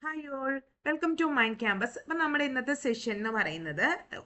Hi all, welcome to Mind Campus. അപ്പം നമ്മുടെ ഇന്നത്തെ സെഷൻ എന്ന് പറയുന്നത്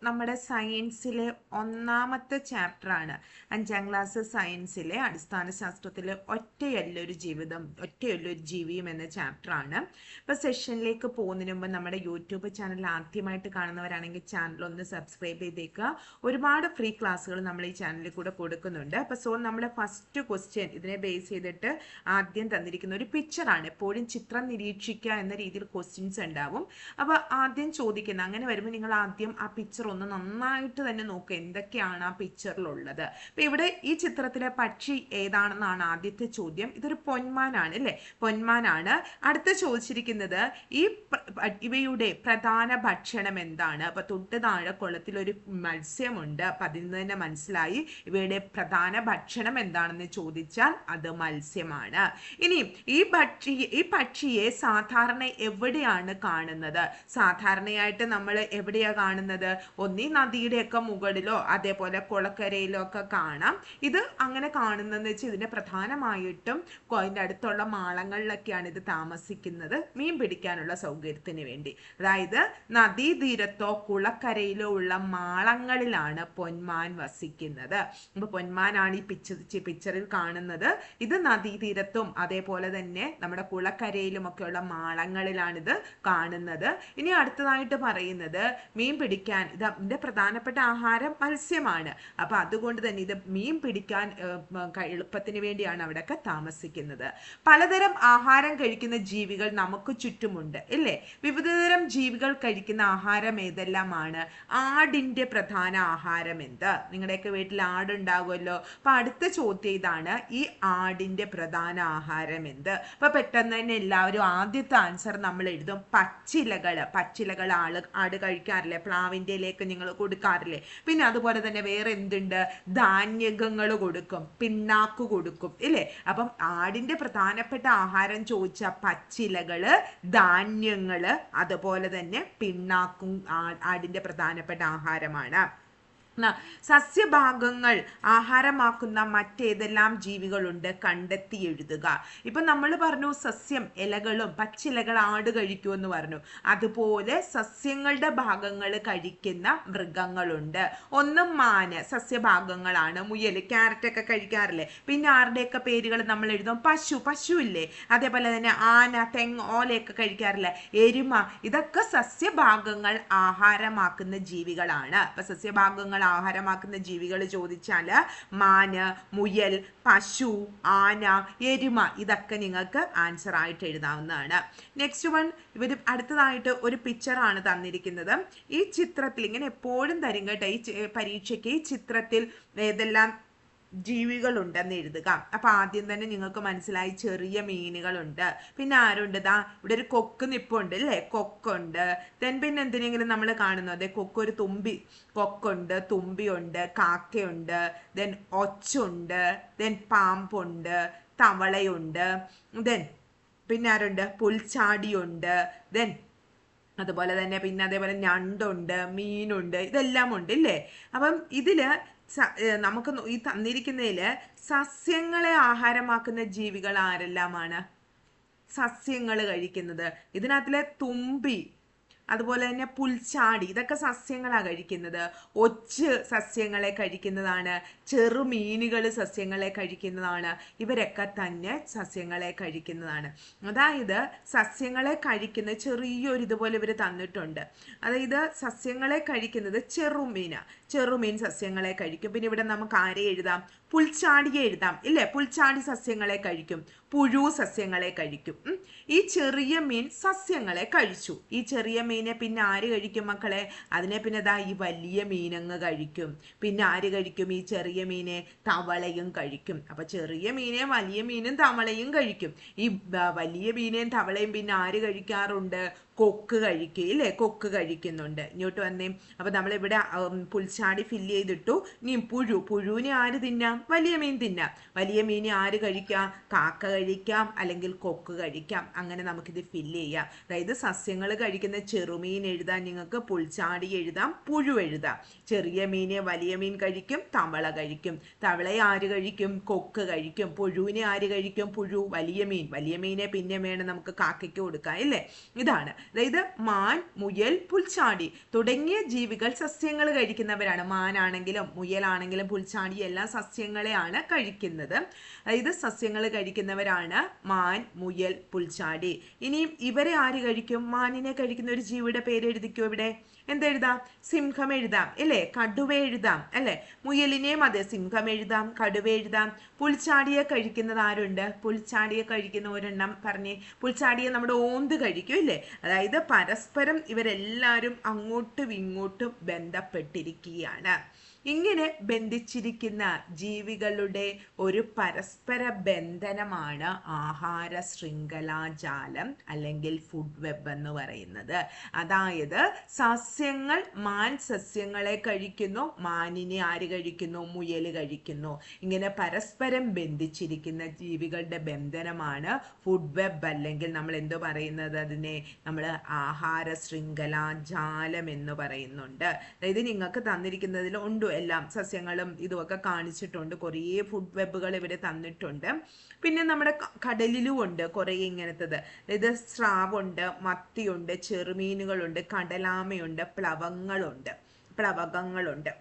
നമ്മുടെ സയൻസിലെ ഒന്നാമത്തെ ചാപ്റ്ററാണ്. 5ാം ക്ലാസ് സയൻസിലെ അടിസ്ഥാന ശാസ്ത്രത്തിലെ ഒറ്റയല്ലൊരു ജീവിതം, ഒറ്റയല്ലൊരു ജീവിയും എന്ന ചാപ്റ്ററാണ്. അപ്പോൾ സെഷനിലേക്ക് പോകുന്നതിന് മുമ്പ് നമ്മുടെ യൂട്യൂബ് ചാനൽ ആദ്യമായിട്ട് കാണുന്നവരാണെങ്കിൽ ചാനൽ ഒന്ന് സബ്സ്ക്രൈബ് ചെയ്തേക്കുക. ഒരുപാട് ഫ്രീ ക്ലാസ്സുകൾ നമ്മൾ ഈ ചാനലിൽ കൂടെ കൊടുക്കുന്നുണ്ട്. അപ്പോൾ നമ്മുടെ ഫസ്റ്റ് ക്വസ്റ്റ്യൻ ഇതിനെ ബേസ് ചെയ്തിട്ട് ആദ്യം തന്നിരിക്കുന്ന ഒരു പിക്ചറാണ്. എപ്പോഴും ചിത്രം നിരീക്ഷിക്കുക എന്ന രീതിയിൽ ക്വസ്റ്റ്യൻസ് ഉണ്ടാവും. അപ്പോൾ ആദ്യം ചോദിക്കുന്ന അങ്ങനെ വരുമ്പോൾ നിങ്ങൾ ആദ്യം ആ പിക്ചർ ഒന്ന് നന്നായിട്ട് തന്നെ നോക്കുക, എന്തൊക്കെയാണ് ആ പിക്ചറിലുള്ളത്. അപ്പോൾ ഇവിടെ ഈ ചിത്രത്തിലെ പക്ഷി ഏതാണെന്നാണ് ആദ്യത്തെ ചോദ്യം. ഇതൊരു പൊന്മാനാണ് അല്ലേ, പൊന്മാനാണ്. അടുത്ത ചോദിച്ചിരിക്കുന്നത് ഇവയുടെ പ്രധാന ഭക്ഷണം എന്താണ്. അപ്പൊ തൊട്ട് താഴെ കുളത്തിലൊരു മത്സ്യമുണ്ട്. അപ്പൊ അതിൽ നിന്ന് തന്നെ മനസ്സിലായി ഇവയുടെ പ്രധാന ഭക്ഷണം എന്താണെന്ന് ചോദിച്ചാൽ അത് മത്സ്യമാണ്. ഇനി ഈ പക്ഷിയെ സാധാരണ എവിടെയാണ് കാണുന്നത്? സാധാരണയായിട്ട് നമ്മൾ എവിടെയാ കാണുന്നത്? ഒന്നീ നദിയുടെയൊക്കെ മുകളിലോ അതേപോലെ കുളക്കരയിലോ ഒക്കെ കാണാം. ഇത് അങ്ങനെ കാണുന്നതെന്ന് വെച്ചാൽ ഇതിന്റെ പ്രധാനമായിട്ടും അതിൻ്റെ അടുത്തുള്ള മാളങ്ങളിലൊക്കെയാണ് ഇത് താമസിക്കുന്നത്, മീൻ പിടിക്കാനുള്ള സൗകര്യത്തിന് വേണ്ടി. അതായത് നദീതീരത്തോ കുളക്കരയിലോ ഉള്ള മാളങ്ങളിലാണ് പൊന്മാൻ വസിക്കുന്നത്. അപ്പൊ പൊന്മാനാണ് ഈ പിക്ചറിൽ കാണുന്നത്. ഇത് നദീതീരത്തും അതേപോലെ തന്നെ നമ്മുടെ കുളക്കരയിലും ഒക്കെയുള്ള മാളങ്ങളിലാണിത് കാണുന്നത്. ഇനി അടുത്തതായിട്ട് പറയുന്നത് മീൻ പിടിക്കാൻ ഇതിന്റെ പ്രധാനപ്പെട്ട ആഹാരം മത്സ്യമാണ്. അപ്പൊ അതുകൊണ്ട് തന്നെ ഇത് മീൻ പിടിക്കാൻ എളുപ്പത്തിന് വേണ്ടിയാണ് അവിടെയൊക്കെ താമസിക്കുന്നത്. പലതരം ആഹാരം കഴിക്കുന്ന ജീവികൾ നമുക്ക് ചുറ്റുമുണ്ട് ഇല്ലേ? വിവിധതരം ജീവികൾ കഴിക്കുന്ന ആഹാരം ഏതെല്ലാമാണ്? ആടിന്റെ പ്രധാന ആഹാരം എന്ത്? നിങ്ങളുടെയൊക്കെ വീട്ടിൽ ആടുണ്ടാകുമല്ലോ. അപ്പൊ അടുത്ത ചോദ്യം ഇതാണ്, ഈ ആടിന്റെ പ്രധാന ആഹാരം എന്ത്? അപ്പൊ പെട്ടെന്ന് തന്നെ എല്ലാവരും ആദ്യത്തെ ആൻസർ നമ്മൾ എഴുതും പച്ചിലകൾ ആട് കഴിക്കാറില്ലേ? പ്ലാവിന്റെ ഇലയൊക്കെ നിങ്ങൾ കൊടുക്കാറില്ലേ? പിന്നെ അതുപോലെ തന്നെ വേറെ എന്തുണ്ട്? ധാന്യങ്ങൾ കൊടുക്കും, പിണ്ണാക്ക് കൊടുക്കും ഇല്ലേ? അപ്പം ആടിന്റെ പ്രധാനപ്പെട്ട ആഹാരം ചോദിച്ച പച്ചിലകള്, ധാന്യങ്ങള്, അതുപോലെ തന്നെ പിണ്ണാക്കും ആടിന്റെ പ്രധാനപ്പെട്ട ആഹാരമാണ്. സസ്യഭാഗങ്ങൾ ആഹാരമാക്കുന്ന മറ്റേതെല്ലാം ജീവികളുണ്ട്? കണ്ടെത്തി എഴുതുക. ഇപ്പൊ നമ്മൾ പറഞ്ഞു സസ്യം, ഇലകളും പച്ചിലകൾ ആട് കഴിക്കുമെന്ന് പറഞ്ഞു. അതുപോലെ സസ്യങ്ങളുടെ ഭാഗങ്ങൾ കഴിക്കുന്ന മൃഗങ്ങളുണ്ട്. ഒന്ന് മാന്, സസ്യഭാഗങ്ങളാണ്. മുയൽ, ക്യാരറ്റ് ഒക്കെ കഴിക്കാറില്ലേ? പിന്നെ ആരുടെയൊക്കെ പേരുകൾ നമ്മൾ എഴുതും? പശു ഇല്ലേ? അതേപോലെ തന്നെ ആന, തെങ്ങ്, ഓലയൊക്കെ കഴിക്കാറില്ലേ? എരുമ. ഇതൊക്കെ സസ്യഭാഗങ്ങൾ ആഹാരമാക്കുന്ന ജീവികളാണ്. അപ്പൊ സസ്യഭാഗങ്ങൾ ആഹാരമാക്കുന്ന ജീവികൾ ചോദിച്ചാൽ മാന്, മുയൽ, പശു, ആന, എരുമ, ഇതൊക്കെ നിങ്ങൾക്ക് ആൻസർ ആയിട്ട് എഴുതാവുന്നതാണ്. നെക്സ്റ്റ് വൺ, അടുത്തതായിട്ട് ഒരു പിക്ചറാണ് തന്നിരിക്കുന്നത്. ഈ ചിത്രത്തിൽ ഇങ്ങനെ എപ്പോഴും തരും കേട്ടോ ഈ പരീക്ഷയ്ക്ക്, ഈ ചിത്രത്തിൽ ഏതെല്ലാം ജീവികളുണ്ടെന്ന് എഴുതുക. അപ്പൊ ആദ്യം തന്നെ നിങ്ങൾക്ക് മനസ്സിലായി ചെറിയ മീനുകളുണ്ട്. പിന്നെ ആരുണ്ട്? ഇവിടെ ഒരു കൊക്ക് നിപ്പുണ്ട് അല്ലേ? കൊക്കുണ്ട്. പിന്നെ എന്തിനെങ്കിലും നമ്മൾ കാണുന്നത് കൊക്ക്, ഒരു കൊക്കുണ്ട്, തുമ്പിയുണ്ട്, കാക്കയുണ്ട്, ഒച്ചുണ്ട്, പാമ്പുണ്ട്, തവളയുണ്ട്, പിന്നെ ആരുണ്ട്? പുൽച്ചാടിയുണ്ട്, അതുപോലെ തന്നെ പിന്നെ അതേപോലെ ഞണ്ടുണ്ട്, മീനുണ്ട്, ഇതെല്ലാം ഉണ്ട് ഇല്ലേ? അപ്പം ഇതില് നമുക്ക് ഈ തന്നിരിക്കുന്നതില് സസ്യങ്ങളെ ആഹാരമാക്കുന്ന ജീവികൾ ആരെല്ലാമാണ്? സസ്യങ്ങൾ കഴിക്കുന്നത് ഇതിനകത്തിലെ തുമ്പി, അതുപോലെ തന്നെ പുൽച്ചാടി, ഇതൊക്കെ സസ്യങ്ങളാണ് കഴിക്കുന്നത്. ഒച്ച് സസ്യങ്ങളെ കഴിക്കുന്നതാണ്. ചെറുമീനുകൾ സസ്യങ്ങളെ കഴിക്കുന്നതാണ്. ഇവരൊക്കെ തന്നെ സസ്യങ്ങളെ കഴിക്കുന്നതാണ്. അതായത് സസ്യങ്ങളെ കഴിക്കുന്ന ചെറിയൊരു ഇതുപോലെ ഇവർ തന്നിട്ടുണ്ട്. അതായത് സസ്യങ്ങളെ കഴിക്കുന്നത് ചെറുമീൻ സസ്യങ്ങളെ കഴിക്കും. പിന്നെ ഇവിടെ നമുക്ക് ആരെ എഴുതാം? പുൽച്ചാടിയെ എഴുതാം ഇല്ലേ? പുൽച്ചാടി സസ്യങ്ങളെ കഴിക്കും, പുഴു സസ്യങ്ങളെ കഴിക്കും. ഈ ചെറിയ മീൻ സസ്യങ്ങളെ കഴിച്ചു. ഈ ചെറിയ മീനെ പിന്നെ ആര് കഴിക്കും മക്കളെ? അതിനെ പിന്നെ ഈ വലിയ മീനങ്ങ് കഴിക്കും. പിന്നെ ആര് കഴിക്കും? ഈ ചെറിയ മീനെ തവളയും കഴിക്കും. അപ്പൊ ചെറിയ മീനെ വലിയ മീനും തവളയും കഴിക്കും. ഈ വലിയ മീനെയും തവളയും പിന്നെ ആര് കഴിക്കാറുണ്ട്? കൊക്ക് കഴിക്കുക ഇല്ലേ? കൊക്ക് കഴിക്കുന്നുണ്ട്. ഇങ്ങോട്ട് വന്നേ. അപ്പൊ നമ്മളിവിടെ പുൽച്ചാടി ഫില്ല് ചെയ്തിട്ടു. ഇനി പുഴുവിനെ ആര് തിന്നാം? വലിയ മീൻ തിന്നാം. വലിയ മീൻ ആര് കഴിക്കാം? കാക്ക കഴിക്കാം, അല്ലെങ്കിൽ കൊക്ക് കഴിക്കാം. അങ്ങനെ നമുക്കിത് ഫില്ല് ചെയ്യാം. അതായത് സസ്യങ്ങൾ കഴിക്കുന്ന ചെറുമീൻ എഴുതാൻ നിങ്ങൾക്ക് പുൽച്ചാടി എഴുതാം, പുഴു എഴുതാം. ചെറിയ മീനെ വലിയ മീൻ കഴിക്കും, തവള കഴിക്കും. തവളയെ ആര് കഴിക്കും? കൊക്ക് കഴിക്കും. പുഴുവിനെ ആര് കഴിക്കും? പുഴു. വലിയ മീൻ. വലിയ മീനെ പിന്നെ വേണം നമുക്ക് കാക്കയ്ക്ക് കൊടുക്കാം, ഇല്ലേ? ഇതാണ്. അതായത് മാൻ, മുയൽ, പുൽച്ചാടി തുടങ്ങിയ ജീവികൾ സസ്യങ്ങൾ കഴിക്കുന്നവരാണ്. മാനാണെങ്കിലും മുയലാണെങ്കിലും പുൽച്ചാടി എല്ലാം സസ്യങ്ങളെയാണ് കഴിക്കുന്നത്. അതായത് സസ്യങ്ങൾ കഴിക്കുന്നവരാണ് മാൻ, മുയൽ, പുൽച്ചാടി. ഇനിയും ഇവരെ ആര് കഴിക്കും? മാനിനെ കഴിക്കുന്ന ഒരു ജീവിയുടെ പേര് എഴുതിക്കോ ഇവിടെ. എന്തെഴുതാം? സിംഹം എഴുതാം, അല്ലേ? കടുവ എഴുതാം, അല്ലേ? മുയലിനെയും അതെ, സിംഹം എഴുതാം, കടുവ എഴുതാം. പുൽച്ചാടിയെ കഴിക്കുന്നത് ആരുണ്ട്? പുൽച്ചാടിയെ കഴിക്കുന്ന ഒരെണ്ണം പറഞ്ഞേ. പുൽച്ചാടിയെ നമ്മുടെ ഓന്ത് കഴിക്കും, ഇല്ലേ? അതായത് പരസ്പരം ഇവരെല്ലാവരും അങ്ങോട്ടും ഇങ്ങോട്ടും ബന്ധപ്പെട്ടിരിക്കുകയാണ്. ഇങ്ങനെ ബന്ധിച്ചിരിക്കുന്ന ജീവികളുടെ ഒരു പരസ്പര ബന്ധനമാണ് ആഹാര ശൃംഖലാജാലം അല്ലെങ്കിൽ ഫുഡ് വെബ് എന്ന് പറയുന്നത്. അതായത് സസ്യങ്ങൾ, മാൻ സസ്യങ്ങളെ കഴിക്കുന്നു, മാനിനെ ആര് കഴിക്കുന്നു? മുയൽ കഴിക്കുന്നു. ഇങ്ങനെ പരസ്പരം ബന്ധിച്ചിരിക്കുന്ന ജീവികളുടെ ബന്ധനമാണ് ഫുഡ് വെബ്, അല്ലെങ്കിൽ നമ്മൾ എന്തോ പറയുന്നത് അതിനെ? നമ്മൾ ആഹാര ശൃംഖലാജാലം എന്ന് പറയുന്നുണ്ട്. അതായത് നിങ്ങൾക്ക് തന്നിരിക്കുന്നതിൽ ഉണ്ട് എല്ലാം, സസ്യങ്ങളും ഇതുമൊക്കെ കാണിച്ചിട്ടുണ്ട്. കുറേ ഫുഡ് വെബുകൾ ഇവിടെ തന്നിട്ടുണ്ട്. പിന്നെ നമ്മുടെ കടലിലും ഉണ്ട് കുറേ ഇങ്ങനത്തത്. അതായത് സ്രാവുണ്ട്, മത്തിയുണ്ട്, ചെറുമീനുകളുണ്ട്, കടലാമയുണ്ട്, പ്ലവകങ്ങളുണ്ട്.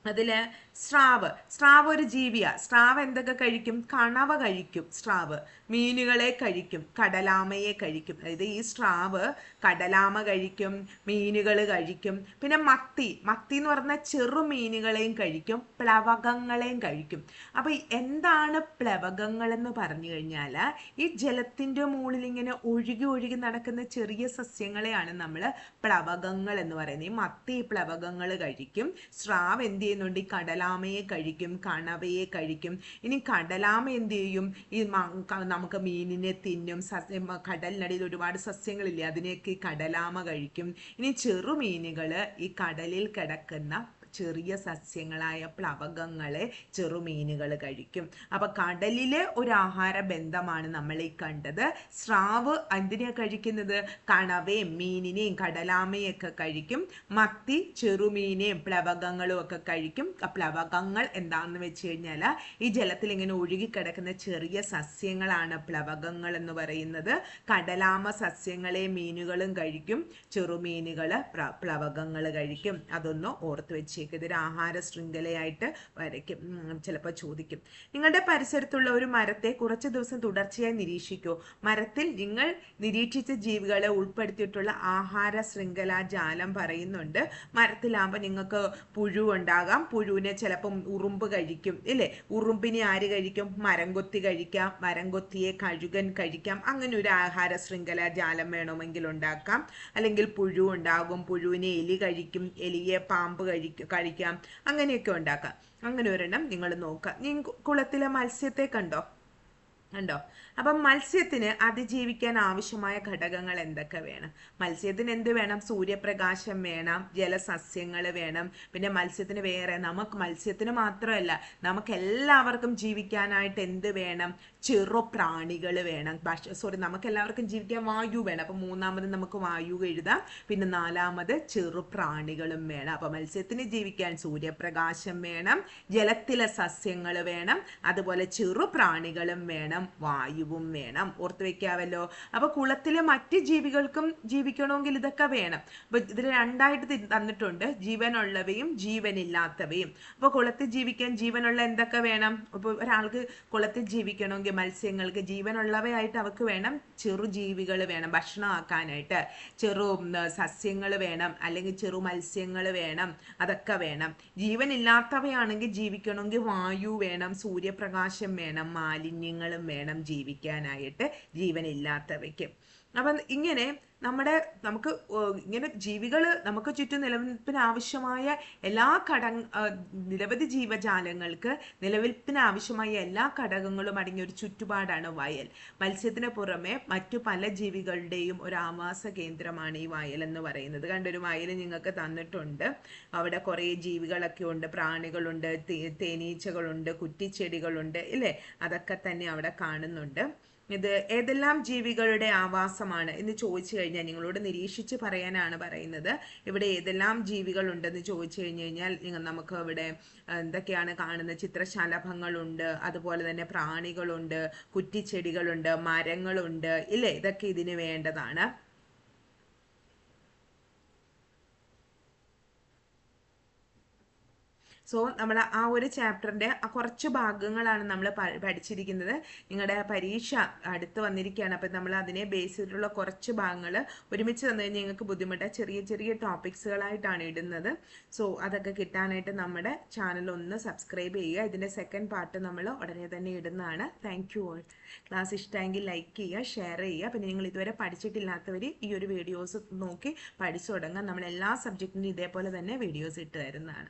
അതിൽ സ്രാവ് ഒരു ജീവിയാ. സ്രാവ് എന്തൊക്കെ കഴിക്കും? കണവ കഴിക്കും. സ്രാവ് മീനുകളെ കഴിക്കും, കടലാമയെ കഴിക്കും. അതായത് ഈ സ്രാവ് കടലാമ കഴിക്കും, മീനുകൾ കഴിക്കും. പിന്നെ മത്തി എന്ന് പറഞ്ഞാൽ ചെറു മീനുകളെയും കഴിക്കും, പ്ലവകങ്ങളെയും കഴിക്കും. അപ്പൊ എന്താണ് പ്ലവകങ്ങൾ എന്ന് പറഞ്ഞു കഴിഞ്ഞാൽ ഈ ജലത്തിന്റെ മുകളിൽ ഇങ്ങനെ ഒഴുകി നടക്കുന്ന ചെറിയ സസ്യങ്ങളെയാണ് നമ്മൾ പ്ലവകങ്ങൾ എന്ന് പറയുന്നത്. ഈ മത്തി പ്ലവകങ്ങൾ കഴിക്കും. സ്രാവ് എന്ത് ചെയ്യുന്നുണ്ട്? ഈ കടലാമയെ കഴിക്കും, കണവയെ കഴിക്കും. ഇനി കടലാമ എന്ത് ചെയ്യും? ഈ നമുക്ക് മീനിനെ തിന്നും. കടലിനടിയിൽ ഒരുപാട് സസ്യങ്ങളില്ലേ, അതിനെയൊക്കെ ഈ കടലാമ കഴിക്കും. ഇനി ചെറുമീനുകൾ ഈ കടലിൽ കിടക്കുന്ന ചെറിയ സസ്യങ്ങളായ പ്ലവകങ്ങളെ ചെറുമീനുകൾ കഴിക്കും. അപ്പൊ കടലിലെ ഒരു ആഹാര ബന്ധമാണ് നമ്മൾ ഈ കണ്ടത്. സ്രാവ് എന്തിനാ കഴിക്കുന്നത്? കണവയും മീനിനെയും കടലാമയും ഒക്കെ കഴിക്കും. മത്തി ചെറുമീനെയും പ്ലവകങ്ങളും ഒക്കെ കഴിക്കും. പ്ലവകങ്ങൾ എന്താണെന്ന് വെച്ച് കഴിഞ്ഞാൽ ഈ ജലത്തിൽ ഇങ്ങനെ ഒഴുകിക്കിടക്കുന്ന ചെറിയ സസ്യങ്ങളാണ് പ്ലവകങ്ങൾ എന്ന് പറയുന്നത്. കടലാമ സസ്യങ്ങളെയും മീനുകളും കഴിക്കും, ചെറുമീനുകൾ പ്ലവകങ്ങൾ കഴിക്കും. അതൊന്ന് ഓർത്ത് വെച്ച് ഇതൊരു ആഹാര ശൃംഖലയായിട്ട് വരയ്ക്കും. ചിലപ്പോൾ ചോദിക്കും, നിങ്ങളുടെ പരിസരത്തുള്ള ഒരു മരത്തെ കുറച്ച് ദിവസം തുടർച്ചയായി നിരീക്ഷിക്കൂ. മരത്തിൽ നിങ്ങൾ നിരീക്ഷിച്ച ജീവികളെ ഉൾപ്പെടുത്തിയിട്ടുള്ള ആഹാര ശൃംഖലാജാലം പറയുന്നുണ്ട്. മരത്തിലാകുമ്പോൾ നിങ്ങൾക്ക് പുഴു ഉണ്ടാകാം. പുഴുവിനെ ചിലപ്പം ഉറുമ്പ് കഴിക്കും, ഇല്ലേ? ഉറുമ്പിനെ ആര് കഴിക്കും? മരംകൊത്തി കഴിക്കാം, മരംകൊത്തിയെ കഴുകൻ കഴിക്കാം. അങ്ങനെ ഒരു ആഹാര ശൃംഖലാജാലം വേണമെങ്കിൽ ഉണ്ടാക്കാം. അല്ലെങ്കിൽ പുഴു ഉണ്ടാകും, പുഴുവിനെ എലി കഴിക്കും, എലിയെ പാമ്പ് കഴിക്കാം. അങ്ങനെയൊക്കെ ഉണ്ടാക്കാം. അങ്ങനെ ഒരെണ്ണം നിങ്ങൾ നോക്കാം. നീ കുളത്തിലെ മത്സ്യത്തെ കണ്ടോ? അപ്പം മത്സ്യത്തിന് അതിജീവിക്കാൻ ആവശ്യമായ ഘടകങ്ങൾ എന്തൊക്കെ വേണം? മത്സ്യത്തിന് എന്ത് വേണം? സൂര്യപ്രകാശം വേണം, ജലസസ്യങ്ങൾ വേണം. പിന്നെ മത്സ്യത്തിന് വേറെ, മത്സ്യത്തിന് മാത്രമല്ല നമുക്ക് എല്ലാവർക്കും ജീവിക്കാനായിട്ട് എന്ത് വേണം? ചെറുപ്രാണികൾ വേണം. നമുക്ക് എല്ലാവർക്കും ജീവിക്കാൻ വായു വേണം. അപ്പം മൂന്നാമത് നമുക്ക് വായു എഴുതാം. പിന്നെ നാലാമത് ചെറുപ്രാണികളും വേണം. അപ്പം മത്സ്യത്തിന് ജീവിക്കാൻ സൂര്യപ്രകാശം വേണം, ജലത്തിലെ സസ്യങ്ങൾ വേണം, അതുപോലെ ചെറുപ്രാണികളും വേണം, വായുവും വേണം. ഓർത്ത് വെക്കാവല്ലോ. അപ്പൊ കുളത്തിലെ മറ്റ് ജീവികൾക്കും ജീവിക്കണമെങ്കിൽ ഇതൊക്കെ വേണം. അപ്പൊ ഇതിൽ രണ്ടായിട്ട് തന്നിട്ടുണ്ട്, ജീവനുള്ളവയും ജീവനില്ലാത്തവയും. അപ്പൊ കുളത്തിൽ ജീവിക്കാൻ ജീവനുള്ള എന്തൊക്കെ വേണം? ഇപ്പൊ ഒരാൾക്ക് കുളത്തിൽ ജീവിക്കണമെങ്കിൽ മത്സ്യങ്ങൾക്ക് ജീവനുള്ളവയായിട്ട് അവർക്ക് വേണം ചെറുജീവികൾ വേണം ഭക്ഷണമാക്കാനായിട്ട്. ചെറു സസ്യങ്ങൾ വേണം, അല്ലെങ്കിൽ ചെറു മത്സ്യങ്ങൾ വേണം, അതൊക്കെ വേണം. ജീവനില്ലാത്തവയാണെങ്കിൽ ജീവിക്കണമെങ്കിൽ വായു വേണം, സൂര്യപ്രകാശം വേണം, മാലിന്യങ്ങളും വേണം ജീവിക്കാനായിട്ട് ജീവനില്ലാത്തവയ്ക്ക്. അപ്പം ഇങ്ങനെ നമ്മുടെ നമുക്ക് ഇങ്ങനെ ജീവികൾ നമുക്ക് ചുറ്റും നിലനിൽപ്പിന് ആവശ്യമായ എല്ലാ നിരവധി ജീവജാലങ്ങൾക്ക് നിലനിൽപ്പിന് ആവശ്യമായ എല്ലാ ഘടകങ്ങളും അടങ്ങിയ ഒരു ചുറ്റുപാടാണ് വയൽ. മത്സ്യത്തിന് പുറമെ മറ്റു പല ജീവികളുടെയും ഒരു ആവാസ കേന്ദ്രമാണ് ഈ വയൽ എന്ന് പറയുന്നത്. കണ്ടൊരു വയൽ നിങ്ങൾക്ക് തന്നിട്ടുണ്ട്. അവിടെ കുറേ ജീവികളൊക്കെ ഉണ്ട്, പ്രാണികളുണ്ട്, തേനീച്ചകളുണ്ട്, കുറ്റിച്ചെടികളുണ്ട്, ഇല്ലേ? അതൊക്കെ തന്നെ അവിടെ കാണുന്നുണ്ട്. ഇത് ഏതെല്ലാം ജീവികളുടെ ആവാസമാണ് എന്ന് ചോദിച്ചു കഴിഞ്ഞാൽ നിങ്ങളോട് നിരീക്ഷിച്ച് പറയാനാണ് പറയുന്നത്. ഇവിടെ ഏതെല്ലാം ജീവികൾ ഉണ്ടെന്ന് ചോദിച്ചു കഴിഞ്ഞു കഴിഞ്ഞാൽ നമുക്ക് ഇവിടെ എന്തൊക്കെയാണ് കാണുന്നത്? ചിത്രശലഭങ്ങളുണ്ട്, അതുപോലെ തന്നെ പ്രാണികളുണ്ട്, കുറ്റിച്ചെടികളുണ്ട്, മരങ്ങളുണ്ട്, ഇല്ലേ? ഇതൊക്കെ ഇതിന് വേണ്ടതാണ്. സോ നമ്മൾ ആ ഒരു ചാപ്റ്ററിൻ്റെ കുറച്ച് ഭാഗങ്ങളാണ് നമ്മൾ പഠിച്ചിരിക്കുന്നത്. നിങ്ങളുടെ പരീക്ഷ അടുത്ത് വന്നിരിക്കുകയാണ്. അപ്പം നമ്മൾ അതിനെ ബേസ് ചെയ്തിട്ടുള്ള കുറച്ച് ഭാഗങ്ങൾ ഒരുമിച്ച് തന്നു കഴിഞ്ഞാൽ നിങ്ങൾക്ക് ബുദ്ധിമുട്ട് ചെറിയ ചെറിയ ടോപ്പിക്സുകളായിട്ടാണ് ഇടുന്നത്. സോ അതൊക്കെ കിട്ടാനായിട്ട് നമ്മുടെ ചാനൽ ഒന്ന് സബ്സ്ക്രൈബ് ചെയ്യുക. ഇതിൻ്റെ സെക്കൻഡ് പാർട്ട് നമ്മൾ ഉടനെ തന്നെ ഇടുന്നതാണ്. Thank you all. ക്ലാസ് ഇഷ്ടമെങ്കിൽ ലൈക്ക് ചെയ്യുക, ഷെയർ ചെയ്യുക. പിന്നെ നിങ്ങൾ ഇതുവരെ പഠിച്ചിട്ടില്ലാത്തവർ ഈ ഒരു വീഡിയോസ് നോക്കി പഠിച്ചു തുടങ്ങാം. നമ്മൾ എല്ലാ സബ്ജക്റ്റിനും ഇതേപോലെ തന്നെ വീഡിയോസ് ഇട്ട് തരുന്നതാണ്.